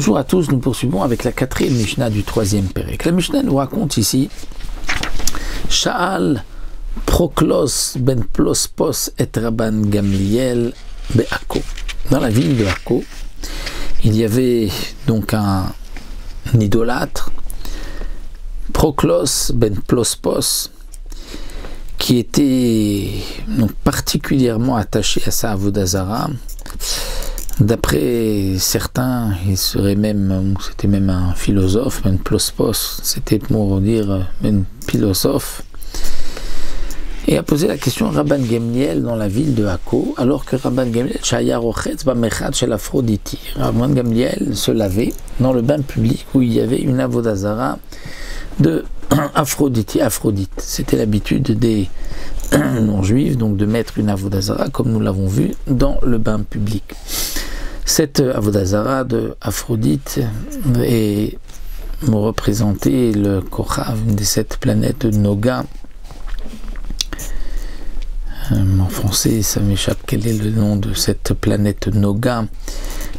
Bonjour à tous, nous poursuivons avec la quatrième Mishnah du troisième Pérec. La Mishnah nous raconte ici Sha'al Proklos ben Plospos et Rabban Gamliel be'Akko. Dans la ville de Akko, il y avait donc un idolâtre, Proklos ben Plospos, qui était donc particulièrement attaché à sa avodah zara. D'après certains, il serait même, c'était même un philosophe, même Plospos, c'était pour dire un philosophe, et a posé la question à Rabban Gamliel dans la ville de Akko, alors que Rabban Gamliel, Shaya Rochetz Bamechad Shel Aphroditi, Rabban Gamliel se lavait dans le bain public où il y avait une avodah zara de Aphrodite. C'était l'habitude des non-juifs donc de mettre une avodah zara, comme nous l'avons vu, dans le bain public. Cette avodah zara de Aphrodite est représentée le Kochav, une des 7 planètes de Noga. En français, ça m'échappe quel est le nom de cette planète Noga,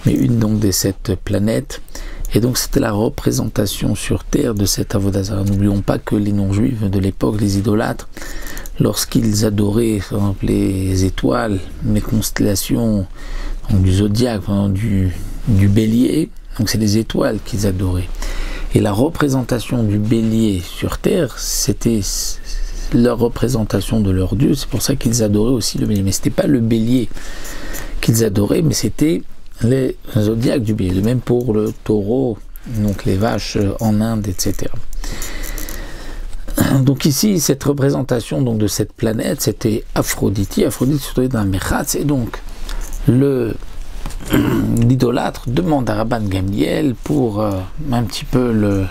mais une donc des 7 planètes. Et donc c'était la représentation sur terre de cette avodah zara. N'oublions pas que les non-juifs de l'époque, les idolâtres, lorsqu'ils adoraient par exemple, les étoiles, les constellations donc, du zodiaque, du bélier, donc c'est les étoiles qu'ils adoraient. Et la représentation du bélier sur terre, c'était leur représentation de leur dieu, c'est pour ça qu'ils adoraient aussi le bélier. Mais ce n'était pas le bélier qu'ils adoraient, mais c'était les zodiaques du bélier. De même pour le taureau, donc les vaches en Inde, etc. Donc ici, cette représentation donc, de cette planète, c'était Aphrodite. Aphrodite se trouvait dans un Mechatz, et donc l'idolâtre demande à Rabban Gamliel pour un petit peu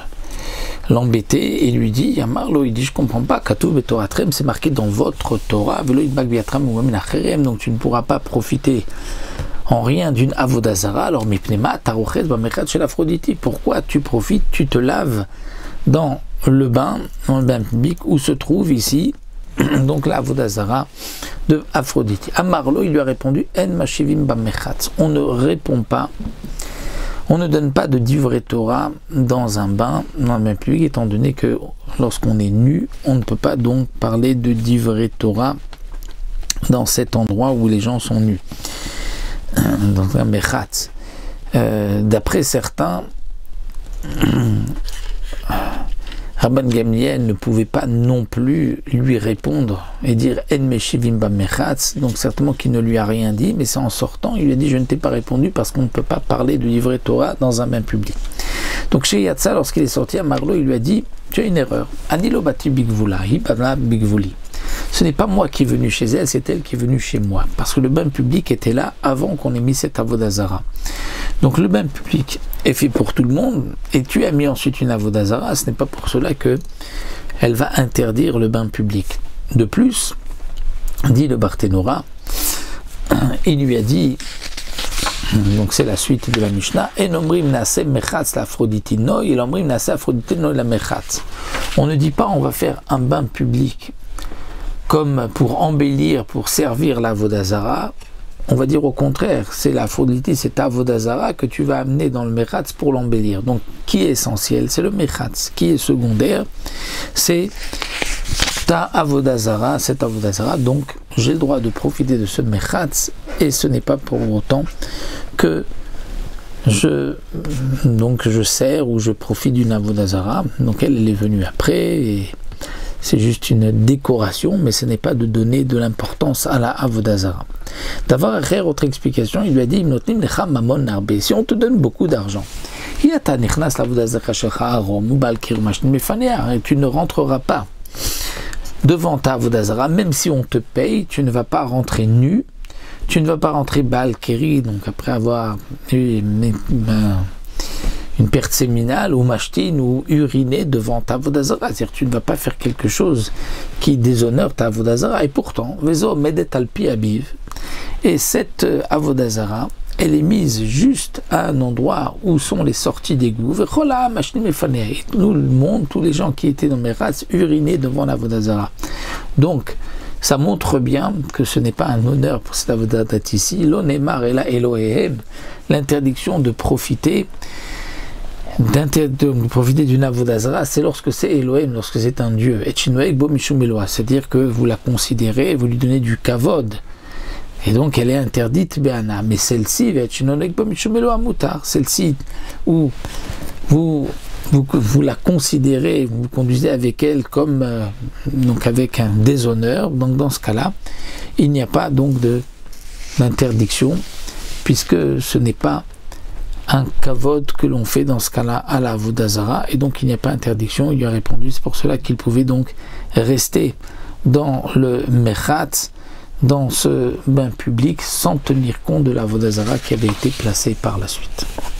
l'embêter et lui dit, Yamarlo, il dit, je comprends pas, Katuv et Toratrem, c'est marqué dans votre Torah, donc tu ne pourras pas profiter en rien d'une avodah zara. Alors mipnema tarochet bamechad shel Aphrodite, pourquoi tu profites, tu te laves dans le bain public où se trouve ici donc la avodah zara de Aphrodite. Amarlo, il lui a répondu, en mashivim bamechatz, on ne répond pas, on ne donne pas de divrei Torah dans un bain public, étant donné que lorsqu'on est nu, on ne peut pas donc parler de divrei Torah dans cet endroit où les gens sont nus, dans un mechatz. D'après certains, Rabban Gamliel ne pouvait pas non plus lui répondre et dire En meshivim bamechatz, donc certainement qu'il ne lui a rien dit, mais c'est en sortant, il lui a dit je ne t'ai pas répondu parce qu'on ne peut pas parler de divrei Torah dans un bain public. Donc chez Yatsa, lorsqu'il est sorti à Marlo, il lui a dit tu as une erreur. Anilo bati bigvula, hibana bigvuli. Ce n'est pas moi qui est venu chez elle, c'est elle qui est venue chez moi. Parce que le bain public était là avant qu'on ait mis cette avodah zara. Donc le bain public est fait pour tout le monde, et tu as mis ensuite une avodah zara, ce n'est pas pour cela que elle va interdire le bain public. De plus, dit le Barthénora, il lui a dit, donc c'est la suite de la Mishnah, En omrim nase mechatz la Aphrodite noy, et omrim nase Aphrodite noy la mechatz. On ne dit pas on va faire un bain public comme pour embellir, pour servir la avodah zara. On va dire au contraire, c'est la Aphrodite, c'est ta avodah zara que tu vas amener dans le mechatz pour l'embellir. Donc, qui est essentiel? C'est le mechatz. Qui est secondaire? C'est ta avodah zara, cette avodah zara. Donc, j'ai le droit de profiter de ce mechatz, et ce n'est pas pour autant que je sers ou je profite d'une avodah zara. Donc, elle est venue après, et c'est juste une décoration, mais ce n'est pas de donner de l'importance à la avodah zara. D'avoir autre explication, il lui a dit si on te donne beaucoup d'argent, tu ne rentreras pas devant ta avodah zara, même si on te paye, tu ne vas pas rentrer nu, tu ne vas pas rentrer bal keri, donc après avoir eu une perte séminale ou machtin ou uriner devant ta avodah zara. C'est-à-dire tu ne vas pas faire quelque chose qui déshonore ta avodah zara. Et pourtant, Vezo medet alpi abiv. Et cette avodah zara, elle est mise juste à un endroit où sont les sorties d'égout. Et tout le monde, tous les gens qui étaient dans mes races, urinaient devant l'avodah zara. Donc, ça montre bien que ce n'est pas un honneur pour cette avodah ici. L'onemar et la Elohehem, l'interdiction de profiter de profiter d'une avodazara, c'est lorsque c'est Elohim, lorsque c'est un Dieu. Et c'est-à-dire que vous la considérez, vous lui donnez du kavod. Et donc elle est interdite, Béana. Mais celle-ci, celle-ci où vous la considérez, vous conduisez avec elle comme donc avec un déshonneur, donc dans ce cas-là, il n'y a pas donc d'interdiction, puisque ce n'est pas un kavod que l'on fait dans ce cas-là à la Avodazara, et donc il n'y a pas interdiction. Il lui a répondu, c'est pour cela qu'il pouvait donc rester dans le Mechatz, dans ce bain public, sans tenir compte de la Avodazara qui avait été placée par la suite.